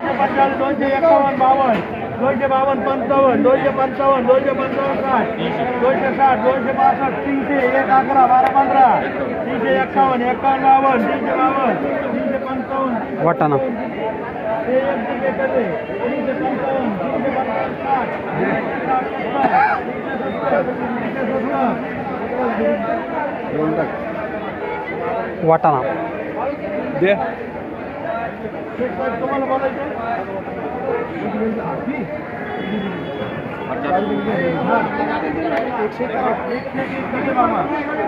251 52 252 55 255 255 260 262 300 1 11 12 15 351 51 52 355 वाटाणा वाटाणा दे तुम्हाला बोलायचं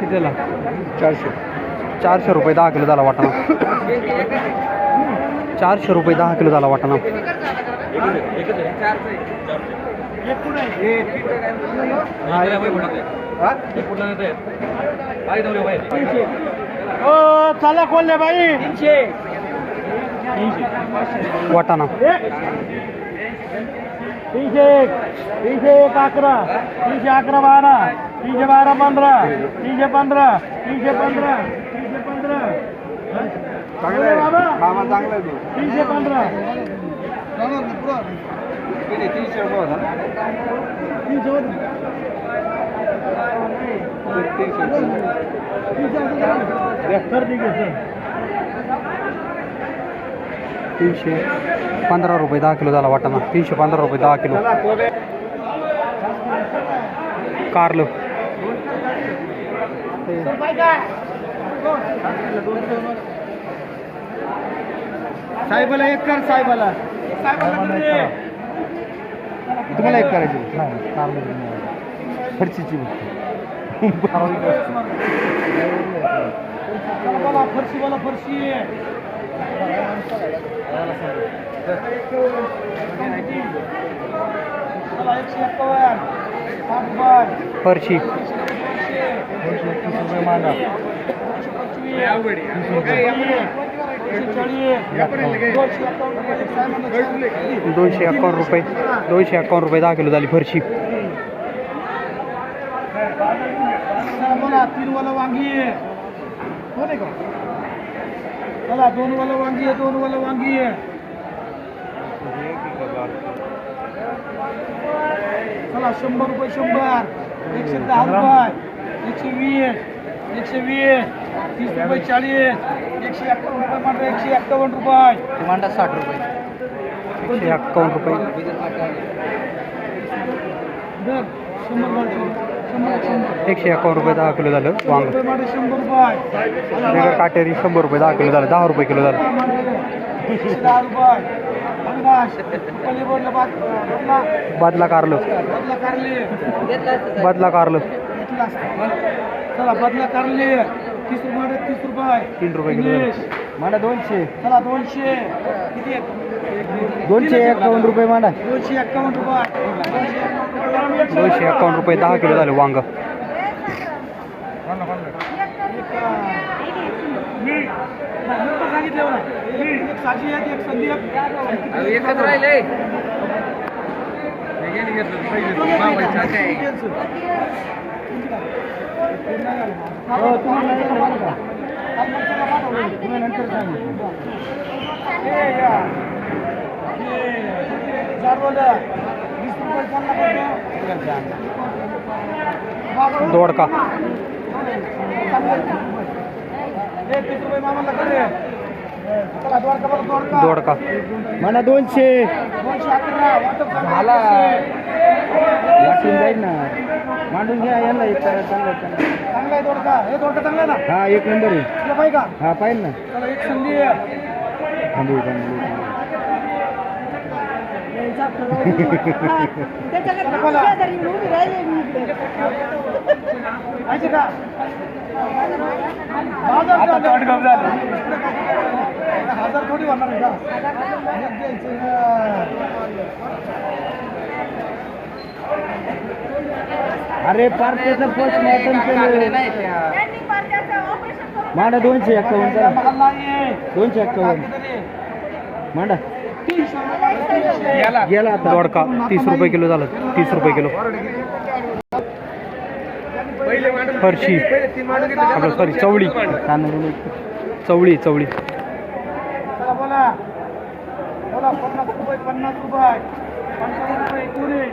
कितीला 400 रुपये 10 किलो झाला वाटाणा 400 रुपये 10 किलो झाला वाटाणा चला कोल्हे बाई वाटाणा 301 301 11 311 12 312 15 315 315 315 चांगलं आहे बाबा चांगलं आहे 315 315 रुपये 10 किलो झाला वाटाणा 315 रुपये 10 किलो कारलं साहेबाला एक कर साहेबाला तुम्हाला एक करायची फरशीची फरशी बोला फरशी फरशी 251 रुपये 251 रुपये 10 किलो झाली फरशी बोला 3 वाला वांगी आहे हो नाही का चला 2 वाला वांगी आहे 2 वाला वांगी आहे चला 100 रुपये 100 110 रुपये 120 120 30 रुपये 40 151 रुपये मांडा 151 रुपये मांडा 60 रुपये 151 रुपये दर 100 151 रुपये 10 किलो झालं वांग 100 रुपये वेगळं काटेरी 100 रुपये 10 किलो झालं 10 रुपये किलो झालं 10 रुपये बदला कारलं बदला कारलं चला बदला कारले 30 रुपये 3 रुपये किलो मांडा 200 चला 200 किती 251 रुपये मांडा 251 रुपये 251 रुपये 10 किलो झालं वांग एकच राहिले दोडका दोडका म्हणा 200 झाला वाटून जाईल ना मांडून घ्या यांना एक चांगला आहे दोडका हे दोडका चांगला आहे ना हा एक नंबर आहे तुला पाहिजे का हा पाहिजे ना चला एक संधी थांबू पाहिजे का हजार थोडी होणार आहे का अरे पार्टीचं पोस्टमॉर्टम केलं मांडा 251 251 मांडा गेला आता दोडका 30 रुपये किलो झालं 30 रुपये किलो फरशी आपलं सॉरी चवळी चवळी चवळी 50 रुपये 50 रुपये 55 रुपये कुरे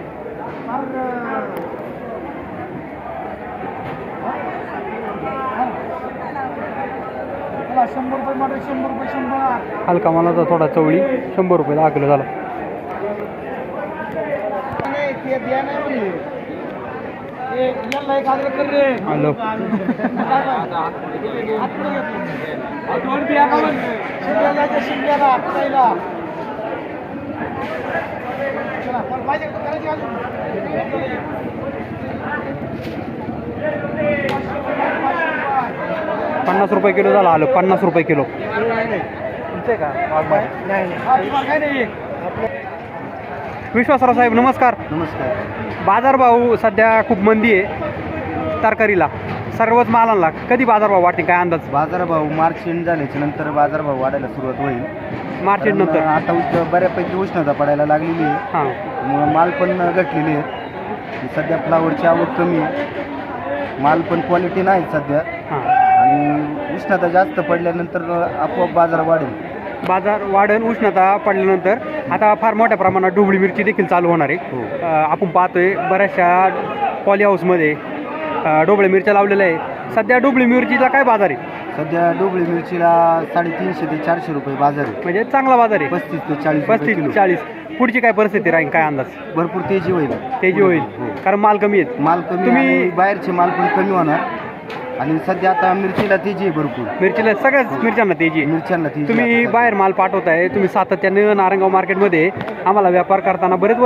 चला 100 रुपये मटर 100 रुपये 100 हलका मालाचा थोडा चवळी 100 रुपये 10 किलो झाला. ते द्या नाही म्हणे ए याला एक आदर कर रे हॅलो दोन बिया का म्हण शिंद्याला आपल्याला चला पण पाहिजे तर करायची अजून 50 रुपये किलो झाला. आलं 50 रुपये किलो. तुमचे का नाही विश्वासराव साहेब नमस्कार. नमस्कार. बाजारभाव सध्या खूप मंदी आहे तरकारीला, सर्वच मालांना. कधी बाजारभाव वाटते, काय अंदाज? बाजारभाव मार्च एंड झाल्याच्या नंतर बाजारभाव वाढायला सुरुवात होईल. मार्च एंड नंतर आता बऱ्यापैकी उष्णता पडायला लागलेली आहे, हां. त्यामुळे माल पण घटलेले आहेत. सध्या फ्लावरची आवक कमी आहे, माल पण क्वालिटी नाही सध्या, हां. आणि उष्णता जास्त पडल्यानंतर आपोआप बाजार वाढेल. बाजार वाढन उष्णता पडल्यानंतर आता फार मोठ्या प्रमाणात ढोबळी मिरची देखील चालू होणार आहे. हो. आपण पाहतोय बऱ्याचशा पॉली हाऊसमध्ये ढोबळी मिरच्या लावलेल्या आहे. सध्या ढोबळी मिरचीला काय बाजार आहे? सध्या ढोबळी मिरचीला 350 ते 400 रुपये बाजार आहे. म्हणजे चांगला बाजार आहे. 35 ते 40 रुपये 35 किलो. 40. पुढची काय परिस्थिती राहील, काय अंदाज? भरपूर तेजी होईल. तेजी होईल, हो. कारण माल कमी आहेत. माल कमी आणि बाहेरचे माल पण कमी होणार. आणि सध्या आता मिरचीला तेजी आहे भरपूर. मिरचीला सगळ्याच मिरच्यांना तेजी आहे. मिरच्यांना तेजी तुम्ही आता बाहेर माल पाठवताय, तुम्ही सातत्याने नारायणगाव मार्केटमध्ये आम्हाला व्यापार करताना बरेच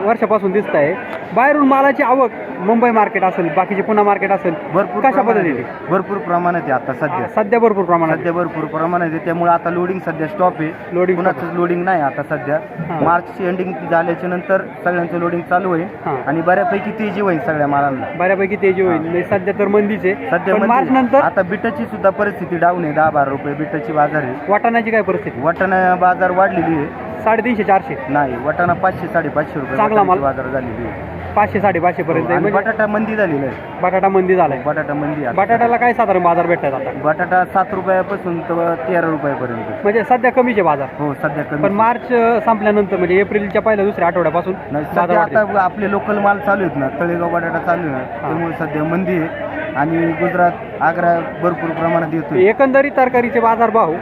वर्षापासून दिसत आहे. बाहेरून मालाची आवक मुंबई मार्केट असेल, बाकीचे पुणे मार्केट असेल, भरपूर कशा प्रमाणात पद्धतीने? आहे. भरपूर प्रमाणात आहे आता सध्या भरपूर प्रमाणात सध्या भरपूर प्रमाणात आहे. त्यामुळे आता लोडिंग सध्या स्टॉप आहे. लोडिंग कुणाचंच लोडिंग नाही आता सध्या. हां. मार्च एंडिंग झाल्याच्या नंतर सगळ्यांचं लोडिंग चालू होईल. हां. आणि बऱ्यापैकी तेजी होईल सगळ्या मालांना. बऱ्यापैकी तेजी होईल. म्हणजे सध्या तर मंदीच आहे, सध्या पण मार्च म्हणजे नंतर आता बिटाची सुद्धा परिस्थिती डाऊन आहे. 10-12 रुपये बिटाची बाजार आहे. वाटाण्याची काय परिस्थिती? वाटाणा बाजार वाढलेली आहे. 350-400. नाही, वाटाणा 500-550 रुपये चांगला माल. वाटाण्याची बाजार झालेली आहे. 500-550 पर्यंत आहे. आणि म्हणजे बटाटा मंदी झालेला आहे. बटाटा मंदी झालाय. बटाटा मंदी आहे. बटाट्याला काय साधारण बाजार भेटतात आता? बटाटा 7 रुपयापासून तर 13 रुपयापर्यंत. म्हणजे सध्या कमीचे बाजार. हो, सध्या कमी. पण मार्च संपल्यानंतर म्हणजे एप्रिलच्या पहिल्या दुसऱ्या आठवड्यापासून नाही, बाजार सध्या वाढतील. आता आपले लोकल माल चालू आहेत ना, तळेगाव बटाटा चालू आहे, त्यामुळे सध्या मंदी आहे. आणि गुजरात आग्रा भरपूर प्रमाणात येतो. एकंदरीत तरकारीचे बाजारभाव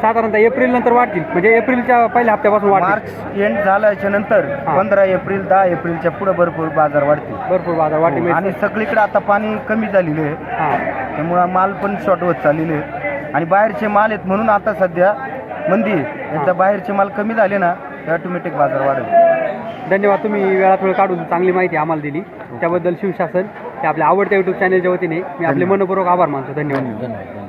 साधारणतः एप्रिल नंतर वाढतील, म्हणजे एप्रिलच्या पहिल्या हप्त्यापासून वाढतील. मार्च एंड झाल्याच्या नंतर हां. 15 एप्रिल 10 एप्रिलच्या पुढे भरपूर बाजार वाढतील. भरपूर बाजार वाढतील. आणि सगळीकडे आता पाणी कमी झालेलं आहे, हां. त्यामुळे माल पण शॉर्ट होत चाललेले आहेत. आणि बाहेरचे माल आहेत म्हणून आता सध्या मंदी आहे. एकदा बाहेरचे माल कमी झाले ना, तर ऑटोमॅटिक बाजार वाढेल. धन्यवाद. तुम्ही वेळात वेळ काढून चांगली माहिती आम्हाला दिली, त्याबद्दल शिवशासन हे आपल्या आवडत्या यूट्यूब चॅनलच्या वतीने मी आपले मनपूर्वक आभार मानतो. धन्यवाद.